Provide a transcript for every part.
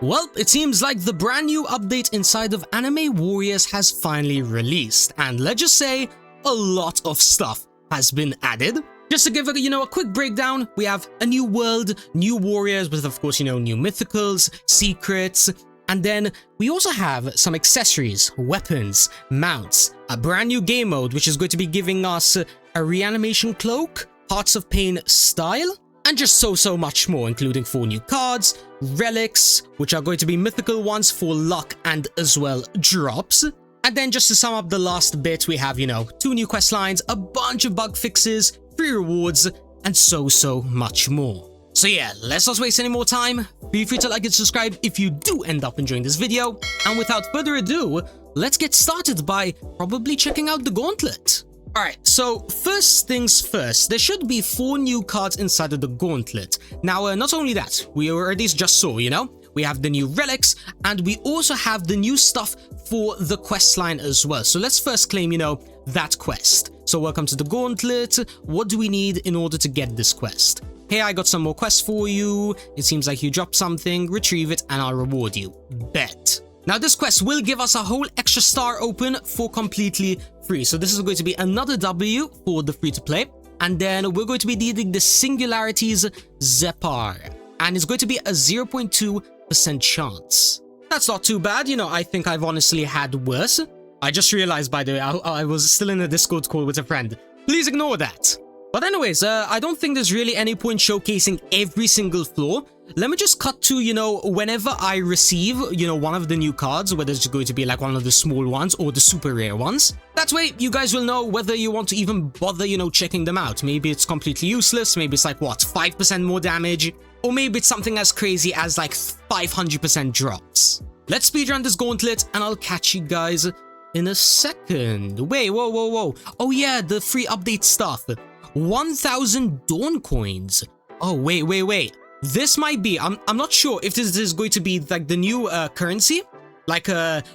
Well, it seems like the brand new update inside of Anime Warriors has finally released, and let's just say a lot of stuff has been added. Just to give a quick breakdown, we have a new world, new warriors with of course new mythicals, secrets, and then we also have some accessories, weapons, mounts, a brand new game mode which is going to be giving us a reanimation cloak, Hearts of Pain style, and just so much more, including 4 new cards, relics, which are going to be mythical ones for luck and as well drops. And then just to sum up the last bit, we have, 2 new quest lines, a bunch of bug fixes, free rewards, and so much more. So yeah, let's not waste any more time. Feel free to like and subscribe if you do end up enjoying this video. And without further ado, let's get started by probably checking out the Gauntlet. Alright, so first things first, there should be 4 new cards inside of the Gauntlet. Now, not only that, we already just saw, we have the new relics, and we also have the new stuff for the quest line as well. So let's first claim, that quest. So welcome to the Gauntlet. What do we need in order to get this quest? Hey, I got some more quests for you. It seems like you dropped something. Retrieve it and I'll reward you. Bet. Now this quest will give us a whole extra star open for completely free. So this is going to be another W for the free to play. And then we're going to be needing the Singularities Zepar. And it's going to be a 0.2% chance. That's not too bad. I think I've honestly had worse. I just realized, by the way, I was still in a Discord call with a friend. Please ignore that. But anyways, I don't think there's really any point showcasing every single floor. Let me just cut to, whenever I receive, one of the new cards, whether it's going to be like one of the small ones or the super rare ones. That way, you guys will know whether you want to even bother, checking them out. Maybe it's completely useless. Maybe it's like, what, 5% more damage? Or maybe it's something as crazy as like 500% drops. Let's speedrun this Gauntlet and I'll catch you guys in a second. Wait, whoa. Oh yeah, the free update stuff. 1,000 Dawn coins. Oh, wait. This might be, I'm not sure if this is going to be like the new currency. Like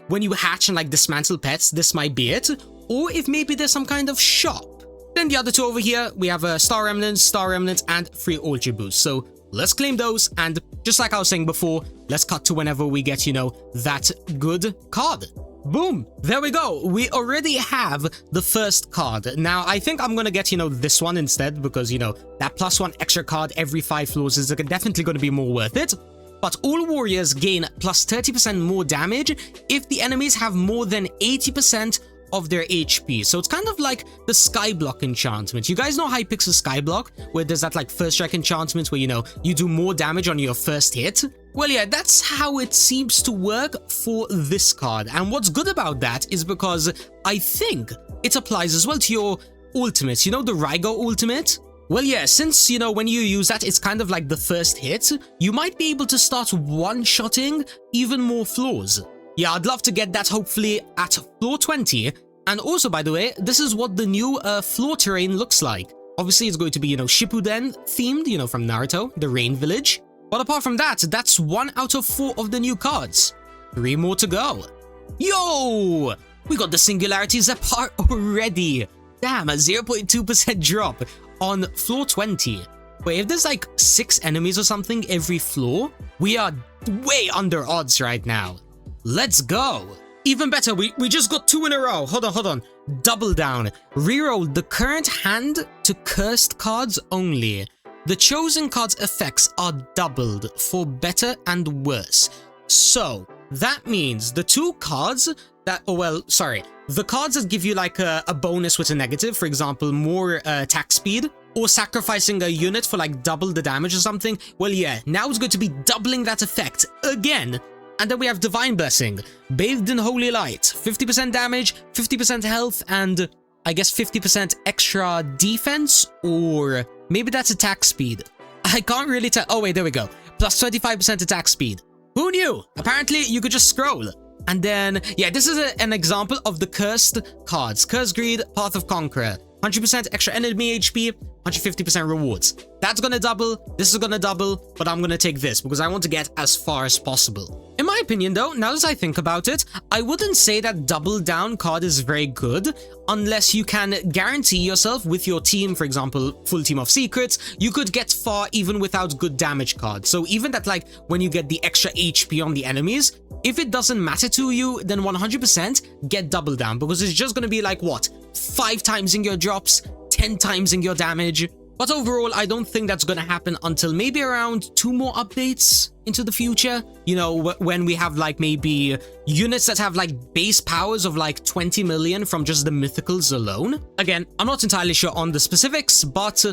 when you hatch and like dismantle pets, this might be it. Or if maybe there's some kind of shop. Then the other 2 over here, we have a Star Remnant, and free Ultra Boost. So let's claim those, and just like I was saying before, let's cut to whenever we get, that good card. Boom! There we go. We already have the first card. Now, I think I'm gonna get, this one instead because, that +1 extra card every 5 floors is definitely gonna be more worth it. But all warriors gain plus 30% more damage if the enemies have more than 80% of their HP. So it's kind of like the Skyblock enchantment. You guys know Hypixel's Skyblock, where there's that like first strike enchantment where you do more damage on your first hit? Well, yeah, that's how it seems to work for this card. And what's good about that is because I think it applies as well to your ultimates. The Rygo ultimate? Well, yeah, since, when you use that, it's kind of like the first hit, you might be able to start one-shotting even more floors. Yeah, I'd love to get that hopefully at floor 20. And also, by the way, this is what the new floor terrain looks like. Obviously, it's going to be, Shippuden themed, from Naruto, the Rain Village. But apart from that, that's 1 out of 4 of the new cards. 3 more to go. Yo! We got the Singularities Zepar already. Damn, a 0.2% drop on floor 20. Wait, if there's like 6 enemies or something every floor, we are way under odds right now. Let's go. Even better, we just got 2 in a row. Hold on. Double down. Reroll the current hand to cursed cards only. The chosen card's effects are doubled for better and worse. So that means the 2 cards that, the cards that give you like a bonus with a negative, for example, more attack speed, or sacrificing a unit for like double the damage or something. Well, yeah, now it's going to be doubling that effect again. And then we have Divine Blessing, bathed in holy light, 50% damage, 50% health, and I guess 50% extra defense, or maybe that's attack speed. I can't really tell. Oh wait, there we go. Plus 25% attack speed. Who knew? Apparently, you could just scroll. And then, yeah, this is an example of the cursed cards. Cursed Greed, Path of Conqueror. 100% extra enemy HP, 150% rewards. That's gonna double, this is gonna double, but I'm gonna take this because I want to get as far as possible. In my my opinion though, now that I think about it, I wouldn't say that double down card is very good unless you can guarantee yourself with your team, for example, full team of secrets, you could get far even without good damage cards. So even that, like, when you get the extra HP on the enemies, if it doesn't matter to you, then 100% get double down, because it's just going to be like, what, 5 times in your drops, 10 times in your damage. But overall, I don't think that's going to happen until maybe around 2 more updates into the future. You know, when we have like maybe units that have like base powers of like 20 million from just the mythicals alone. Again, I'm not entirely sure on the specifics, but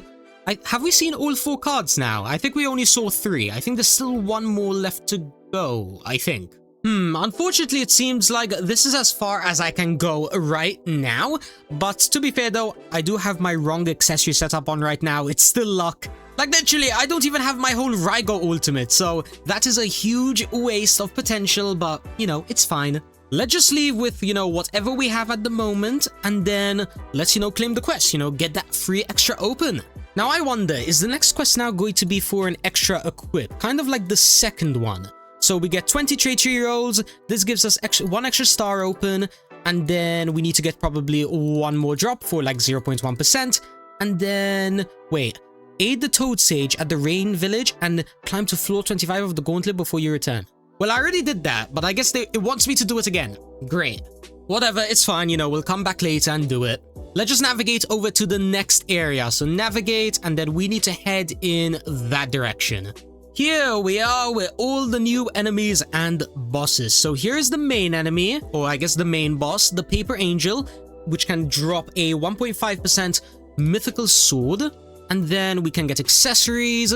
have we seen all 4 cards now? I think we only saw 3. I think there's still 1 more left to go, I think. Unfortunately, it seems like this is as far as I can go right now. But to be fair though, I do have my wrong accessory set up on right now. It's still luck. Like literally, I don't even have my whole Rygo ultimate. So that is a huge waste of potential, but you know, it's fine. Let's just leave with, you know, whatever we have at the moment. And then let's, you know, claim the quest, you know, get that free extra open. Now I wonder, is the next quest now going to be for an extra equip? Kind of like the second one. So we get 20 traitor rolls, this gives us 1 extra star open, and then we need to get probably 1 more drop for like 0.1%, and then, wait, aid the Toad Sage at the Rain Village and climb to floor 25 of the Gauntlet before you return. Well, I already did that, but I guess it wants me to do it again. Great. Whatever, it's fine, you know, we'll come back later and do it. Let's just navigate over to the next area. So navigate, and then we need to head in that direction. Here we are with all the new enemies and bosses. So here's the main enemy, or I guess the main boss, the Paper Angel, which can drop a 1.5% mythical sword. And then we can get accessories,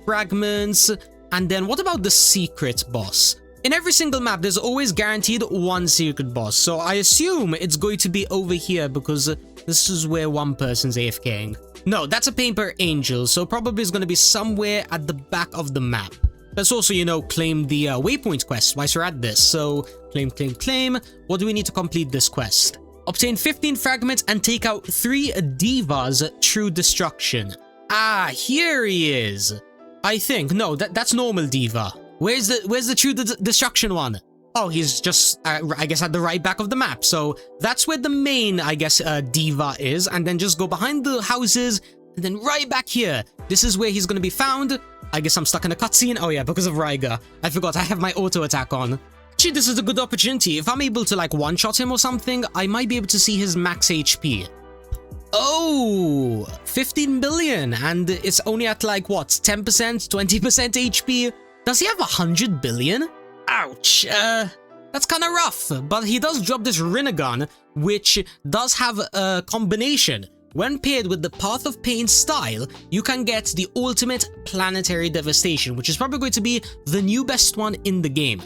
fragments, and then what about the secret boss? In every single map, there's always guaranteed 1 secret boss. So I assume it's going to be over here because this is where 1 person's AFKing. No, that's a Paper Angel, so probably it's going to be somewhere at the back of the map. Let's also, you know, claim the waypoint quest whilst we're at this. So, claim, claim, claim. What do we need to complete this quest? Obtain 15 fragments and take out 3 divas through destruction. Ah, here he is. I think. No, that's normal diva. Where's the true destruction one? Oh, he's just, I guess, at the right back of the map. So that's where the main, I guess, diva is. And then just go behind the houses and then right back here. This is where he's going to be found. I guess I'm stuck in a cutscene. Oh, yeah, because of Ryga. I forgot I have my auto attack on. Actually, this is a good opportunity. If I'm able to, like, one-shot him or something, I might be able to see his max HP. Oh, 15 billion. And it's only at, like, what, 10%, 20% HP? Does he have 100 billion? Ouch, that's kind of rough, but he does drop this Rinnegan, which does have a combination. When paired with the Path of Pain style, you can get the ultimate planetary devastation, which is probably going to be the new best one in the game.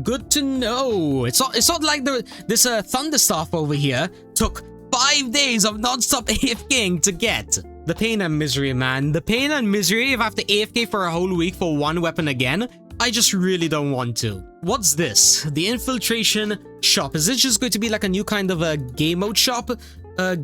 Good to know. It's not like this Thunderstaff over here took 5 days of non-stop AFKing to get. The pain and misery, man. The pain and misery if I have to AFK for a whole week for 1 weapon again. I just really don't want to. What's this? The Infiltration shop. Is this just going to be like a new kind of a game mode shop?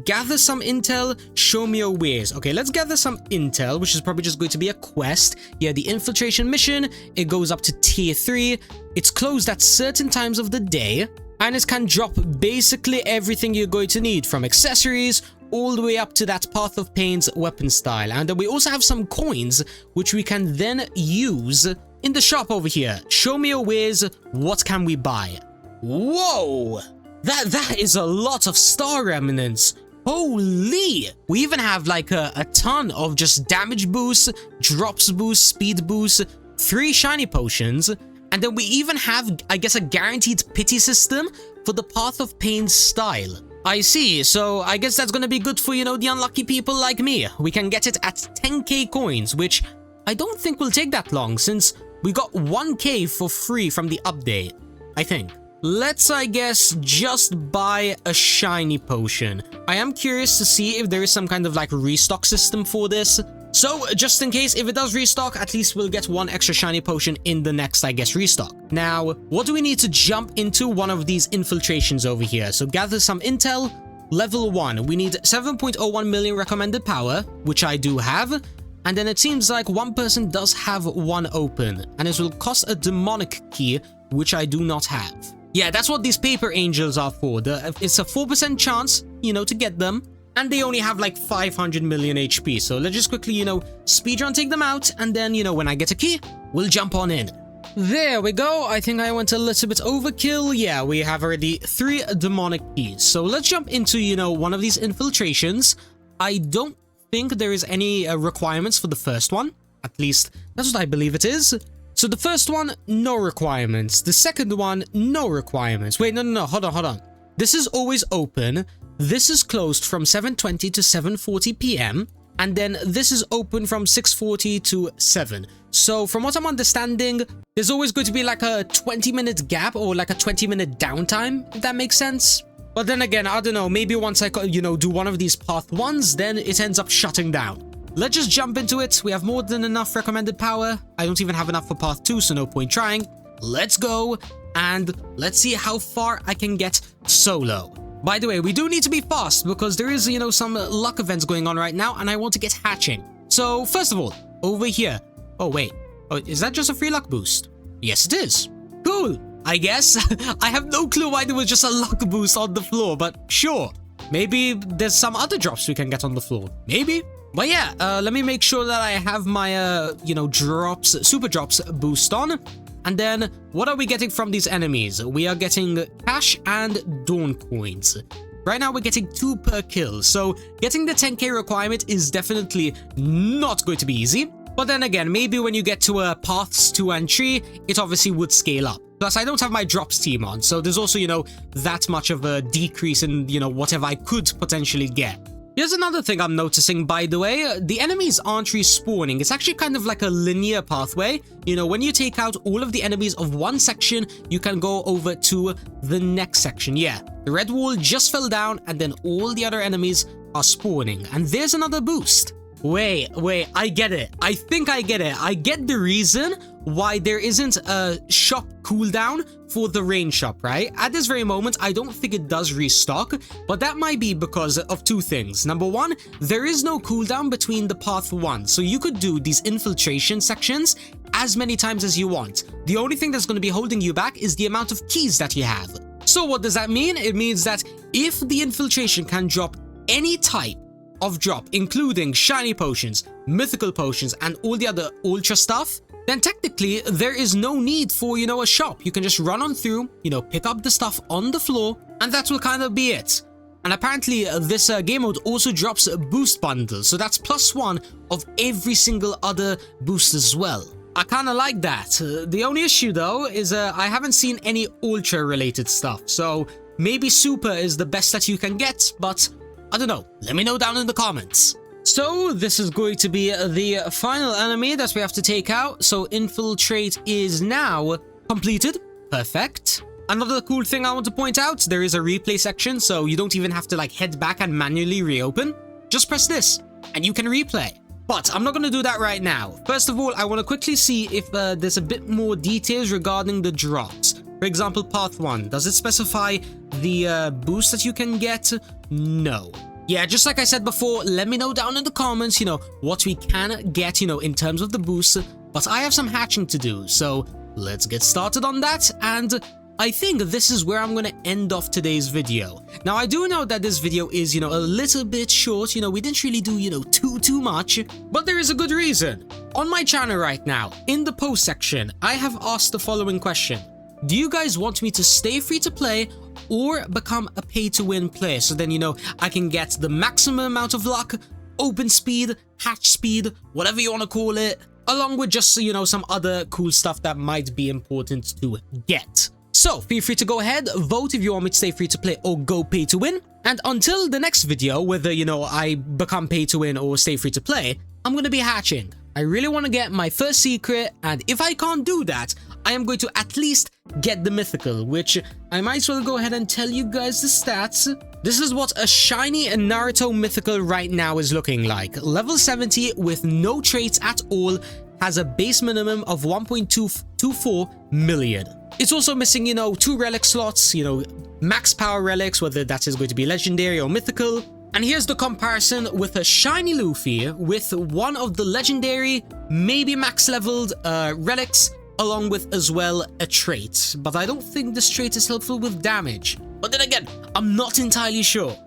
Gather some intel, show me your ways. Okay, let's gather some intel, which is probably just going to be a quest. Yeah, the Infiltration mission, it goes up to tier 3. It's closed at certain times of the day, and it can drop basically everything you're going to need, from accessories all the way up to that Path of Pain's weapon style. And we also have some coins, which we can then use in the shop over here. Show me your ways, what can we buy? Whoa! That is a lot of star remnants. Holy! We even have like a ton of just damage boosts, drops boost, speed boost, 3 shiny potions, and then we even have, I guess, a guaranteed pity system for the Path of Pain style. I see, so I guess that's gonna be good for, you know, the unlucky people like me. We can get it at 10k coins, which I don't think will take that long, since we got 1k for free from the update, I think. Let's, I guess, just buy a shiny potion. I am curious to see if there is some kind of like restock system for this. So, just in case, if it does restock, at least we'll get 1 extra shiny potion in the next, I guess, restock. Now, what do we need to jump into one of these infiltrations over here? So, gather some intel. Level 1, we need 7.01 million recommended power, which I do have. And then it seems like 1 person does have 1 open, and it will cost a demonic key which I do not have. Yeah, that's what these paper angels are for. It's a 4% chance, you know, to get them. And they only have like 500 million HP. So let's just quickly, you know, speedrun take them out. And then, you know, when I get a key, we'll jump on in. There we go. I think I went a little bit overkill. Yeah, we have already 3 demonic keys. So let's jump into, you know, one of these infiltrations. I don't think there is any requirements for the first one. At least that's what I believe it is. So the first one, no requirements. The second one, no requirements. Wait, no, hold on. This is always open. This is closed from 7:20 to 7:40 p.m. And then this is open from 6:40 to 7. So from what I'm understanding, there's always going to be like a 20-minute gap or like a 20-minute downtime, if that makes sense. But then again, I don't know, maybe once I, you know, do one of these path 1s, then it ends up shutting down. Let's just jump into it. We have more than enough recommended power. I don't even have enough for path 2, so no point trying. Let's go, and let's see how far I can get solo. By the way, we do need to be fast because there is, you know, some luck events going on right now, and I want to get hatching. So first of all, over here. Oh, wait. Oh, is that just a free luck boost? Yes, it is. Cool. I guess. I have no clue why there was just a luck boost on the floor, but sure. Maybe there's some other drops we can get on the floor. Maybe. But yeah, let me make sure that I have my, you know, drops, super drops boost on. And then, what are we getting from these enemies? We are getting cash and dawn coins. Right now, we're getting 2 per kill. So, getting the 10k requirement is definitely not going to be easy. But then again, maybe when you get to paths 2 and 3, it obviously would scale up. Plus, I don't have my drops team on. So, there's also, you know, that much of a decrease in, you know, whatever I could potentially get. Here's another thing I'm noticing, by the way. The enemies aren't respawning. It's actually kind of like a linear pathway. You know, when you take out all of the enemies of one section, you can go over to the next section. Yeah, the red wall just fell down, and then all the other enemies are spawning. And there's another boost. Wait, I get it. I think I get it. I get the reason why there isn't a shop cooldown for the rain shop, right? At this very moment, I don't think it does restock, but that might be because of 2 things. Number 1, there is no cooldown between the path 1, so you could do these infiltration sections as many times as you want. The only thing that's going to be holding you back is the amount of keys that you have. So what does that mean? It means that if the infiltration can drop any type of drop, including shiny potions, mythical potions, and all the other ultra stuff, then technically there is no need for, you know, a shop. You can just run on through, you know, pick up the stuff on the floor, and that will kind of be it. And apparently this game mode also drops boost bundles, so that's +1 of every single other boost as well. I kind of like that. The only issue though is I haven't seen any ultra related stuff, so maybe super is the best that you can get, but I don't know. Let me know down in the comments. So this is going to be the final enemy that we have to take out. So infiltrate is now completed. Perfect. Another cool thing I want to point out, there is a replay section, so you don't even have to like head back and manually reopen. Just press this and you can replay. But I'm not going to do that right now. First of all, I want to quickly see if there's a bit more details regarding the drops. For example, path 1, does it specify the boost that you can get? No. Yeah, just like I said before, let me know down in the comments, you know, what we can get, you know, in terms of the boost. But I have some hatching to do, so let's get started on that. And I think this is where I'm going to end off today's video. Now, I do know that this video is, you know, a little bit short. You know, we didn't really do, you know, too much. But there is a good reason. On my channel right now, in the post section, I have asked the following question. Do you guys want me to stay free to play or become a pay-to-win player? So then, you know, I can get the maximum amount of luck, open speed, hatch speed, whatever you want to call it, along with just, you know, some other cool stuff that might be important to get. So feel free to go ahead, vote if you want me to stay free to play or go pay to win. And until the next video, whether, you know, I become pay to win or stay free to play, I'm going to be hatching. I really want to get my first secret, and if I can't do that, I am going to at least get the mythical, which I might as well go ahead and tell you guys the stats. This is what a shiny Naruto mythical right now is looking like. Level 70 with no traits at all, has a base minimum of 1.224 million. It's also missing, you know, 2 relic slots, you know, max power relics, whether that is going to be legendary or mythical. And here's the comparison with a shiny Luffy with one of the legendary, maybe max leveled relics along with as well a trait, but I don't think this trait is helpful with damage. But then again, I'm not entirely sure.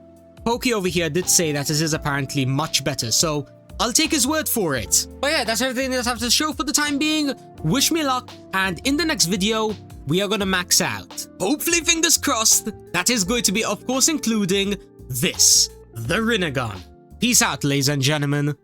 Pokey over here did say that this is apparently much better, so I'll take his word for it. But yeah, that's everything that I have to show for the time being. Wish me luck, and in the next video, we are gonna max out. Hopefully, fingers crossed, that is going to be, of course, including this, the Rinnegan. Peace out, ladies and gentlemen.